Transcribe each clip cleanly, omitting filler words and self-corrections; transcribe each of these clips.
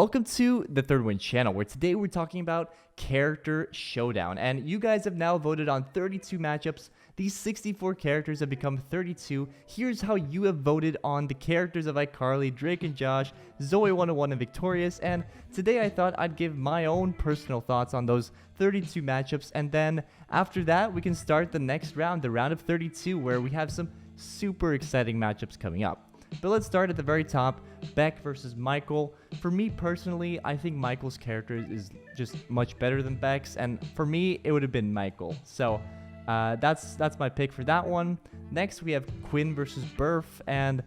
Welcome to the Third Win channel, where today we're talking about Character Showdown. And you guys have now voted on 32 matchups. These 64 characters have become 32. Here's how you have voted on the characters of iCarly, Drake and Josh, Zoey 101 and Victorious. And today I thought I'd give my own personal thoughts on those 32 matchups. And then after that, we can start the next round, the round of 32, where we have some super exciting matchups coming up. But let's start at the very top, Beck versus Michael. For me personally, I think Michael's character is just much better than Beck's, and for me, it would have been Michael. So that's my pick for that one. Next, we have Quinn versus Burf, and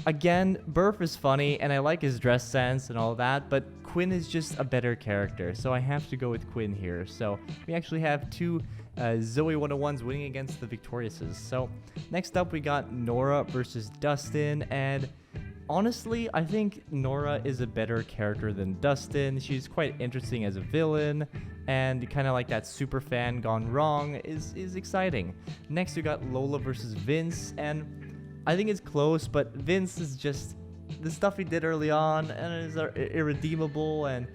again, Burf is funny, and I like his dress sense and all that, but Quinn is just a better character, so I have to go with Quinn here. So we actually have two Zoey 101s winning against the Victoriouses. So next up, we got Nora versus Dustin, and honestly, I think Nora is a better character than Dustin. She's quite interesting as a villain, and kind of like that super fan gone wrong is exciting. Next, we got Lola versus Vince, and I think it's close, but Vince is just the stuff he did early on and is irredeemable, and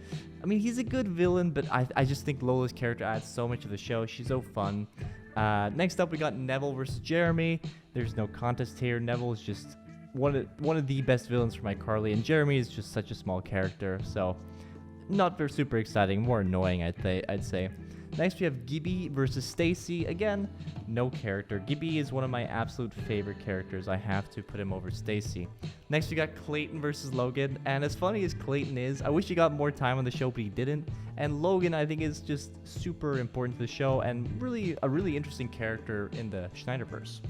I mean, he's a good villain, but I just think Lola's character adds so much to the show. She's so fun. Next up, we got Nevel versus Jeremy. There's no contest here. Nevel is just one of the best villains from iCarly, and Jeremy is just such a small character, so not very super exciting, more annoying, I'd say. Next, we have Gibby versus Stacy. Again, no character. Gibby is one of my absolute favorite characters. I have to put him over Stacy. Next, we got Clayton versus Logan. And as funny as Clayton is, I wish he got more time on the show, but he didn't. And Logan, I think, is just super important to the show and really a really interesting character in the Schneiderverse.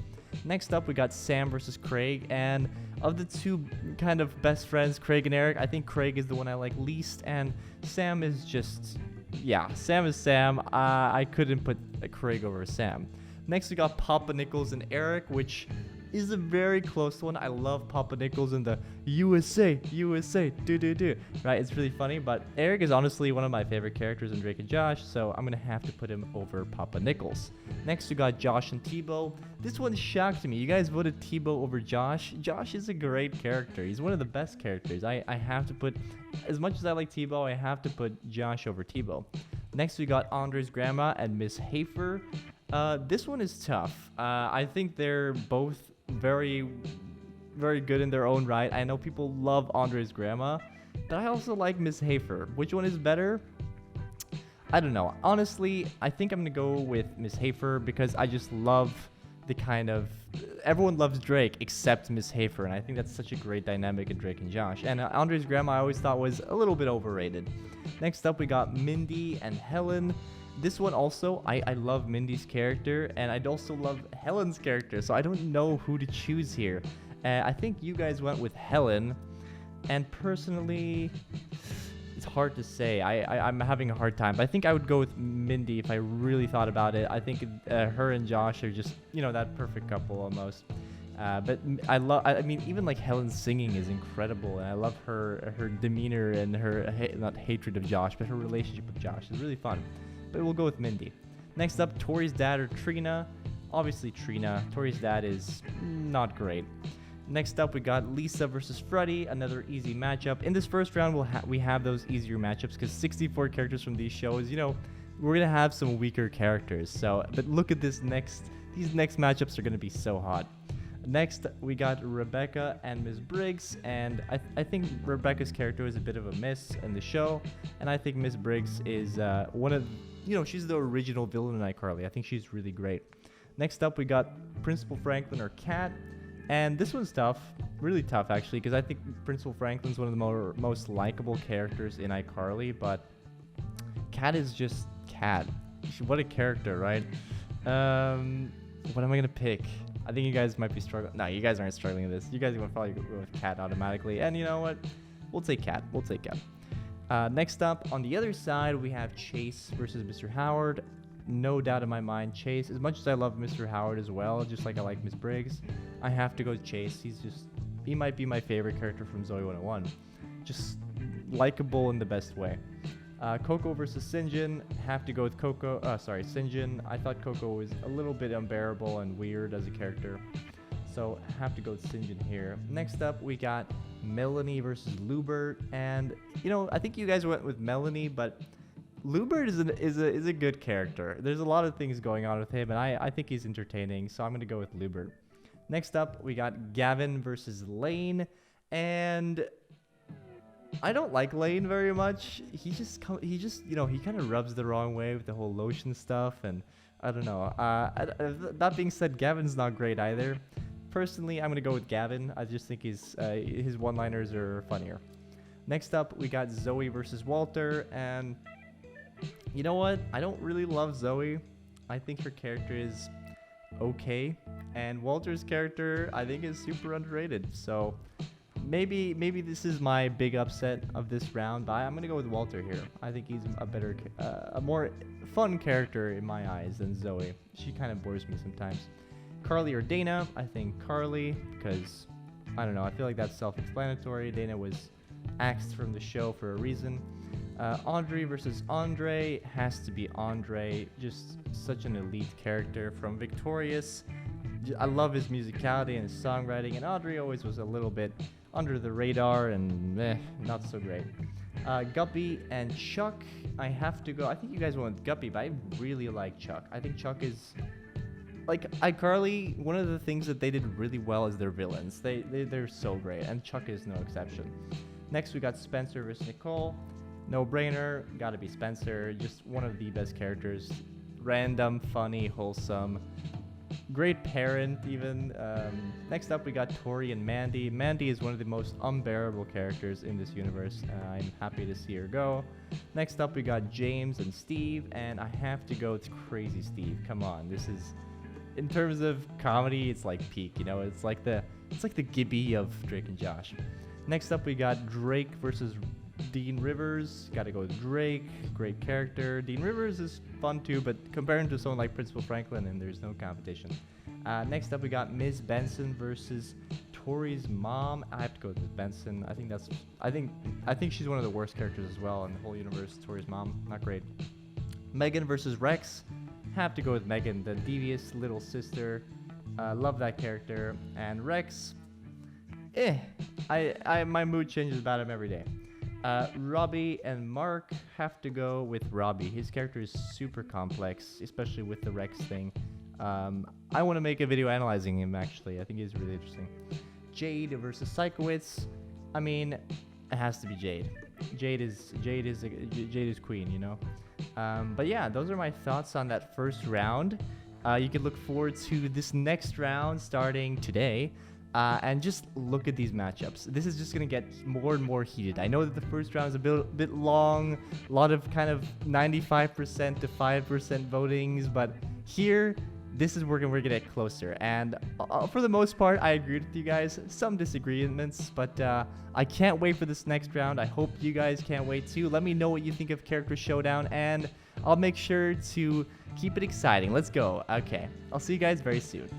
Next up, we got Sam versus Craig. And of the two kind of best friends, Craig and Eric, I think Craig is the one I like least. And Sam is just... yeah, Sam is Sam. I couldn't put Craig over Sam. Next, we got Papa Nichols and Eric, which is a very close one. I love Papa Nichols and the USA, do. Right, it's really funny, but Eric is honestly one of my favorite characters in Drake and Josh, so I'm going to have to put him over Papa Nichols. Next, we got Josh and Tebow. This one shocked me. You guys voted Tebow over Josh. Josh is a great character. He's one of the best characters. I have to put, as much as I like Tebow, I have to put Josh over Tebow. Next, we got Andre's grandma and Miss Hafer. This one is tough. I think they're both very good in their own right. I know people love Andre's grandma, but I also like Miss Hafer. Which one is better? I don't know. Honestly, I think I'm gonna go with Miss Hafer because I just love the kind of... everyone loves Drake except Miss Hafer, and I think that's such a great dynamic in Drake and Josh. And Andre's grandma I always thought was a little bit overrated. Next up, we got Mindy and Helen. This one also, I love Mindy's character, and I'd also love Helen's character, so I don't know who to choose here. I think you guys went with Helen, and personally, it's hard to say. I'm having a hard time, but I think I would go with Mindy if I really thought about it. I think her and Josh are just, that perfect couple almost. But I mean, even like Helen's singing is incredible, and I love her demeanor and her, not hatred of Josh, but her relationship with Josh is really fun. But we'll go with Mindy. Next up, Tori's dad or Trina. Obviously Trina. Tori's dad is not great. Next up, we got Lisa versus Freddie, another easy matchup. In this first round, we have those easier matchups because 64 characters from these shows, we're gonna have some weaker characters. So, but look at these next matchups are gonna be so hot. Next, we got Rebecca and Ms. Briggs, and I think Rebecca's character is a bit of a miss in the show, and I think Ms. Briggs is one of, she's the original villain in iCarly. I think she's really great. Next up, we got Principal Franklin or Kat, and this one's tough, really tough actually, because I think Principal Franklin's one of the most likable characters in iCarly, but Kat is just Kat. What a character, right? What am I gonna pick? I think you guys might be struggling. No, you guys aren't struggling with this. You guys would probably go with Kat automatically. And you know what? We'll take Kat. Next up, on the other side, we have Chase versus Mr. Howard. No doubt in my mind, Chase. As much as I love Mr. Howard as well, just like I like Miss Briggs, I have to go with Chase. He might be my favorite character from Zoey 101. Just likable in the best way. Coco versus Sinjin, have to go with Sinjin. I thought Coco was a little bit unbearable and weird as a character, so have to go with Sinjin here. Next up, we got Melanie versus Lubert, and you know, I think you guys went with Melanie, but Lubert is a good character. There's a lot of things going on with him, and I think he's entertaining, so I'm gonna go with Lubert. Next up, we got Gavin versus Lane, and I don't like Lane very much. He just you know, he kind of rubs the wrong way with the whole lotion stuff, and I don't know. That being said, Gavin's not great either. Personally, I'm gonna go with Gavin. I just think his one-liners are funnier. Next up, we got Zoey versus Walter, and you know what? I don't really love Zoey. I think her character is okay, and Walter's character I think is super underrated. So maybe this is my big upset of this round, but I'm gonna go with Walter here. I think he's a more fun character in my eyes than Zoey. She kind of bores me sometimes. Carly or Dana? I think Carly, because I don't know, I feel like that's self-explanatory. Dana was axed from the show for a reason. Andre versus Andre has to be Andre. Just such an elite character from Victorious. I love his musicality and his songwriting, and Andre always was a little bit under the radar and not so great. Guppy and Chuck, I have to go. I think you guys went with Guppy, but I really like Chuck. I think Chuck is, like iCarly, one of the things that they did really well is their villains. They're so great, and Chuck is no exception. Next, we got Spencer versus Nicole. No brainer, gotta be Spencer. Just one of the best characters. Random, funny, wholesome. Great parent, even. Next up, we got Tori and Mandy. Mandy is one of the most unbearable characters in this universe. I'm happy to see her go. Next up, we got James and Steve, and I have to go with Crazy Steve. Come on, this is, in terms of comedy, it's like peak. You know, it's like the Gibby of Drake and Josh. Next up, we got Drake versus Dean Rivers. Gotta go with Drake. Great character. Dean Rivers is fun too, but comparing to someone like Principal Franklin, and there's no competition. Next up, we got Ms. Benson versus Tori's mom. I have to go with Ms. Benson. I think she's one of the worst characters as well in the whole universe. Tori's mom, not great. Megan versus Rex. Have to go with Megan, the devious little sister. Love that character. And Rex, my mood changes about him every day. Robbie and Mark, have to go with Robbie. His character is super complex, especially with the Rex thing. I want to make a video analyzing him, actually. I think he's really interesting. Jade versus Psychowitz. I mean, it has to be Jade. Jade is queen, you know. But yeah, those are my thoughts on that first round. You can look forward to this next round starting today. And just look at these matchups. This is just going to get more and more heated. I know that the first round is a bit long, a lot of kind of 95% to 5% votings, but here, this is where we're going to get closer. And for the most part, I agree with you guys. Some disagreements, but I can't wait for this next round. I hope you guys can't wait too. Let me know what you think of Character Showdown, and I'll make sure to keep it exciting. Let's go. Okay, I'll see you guys very soon.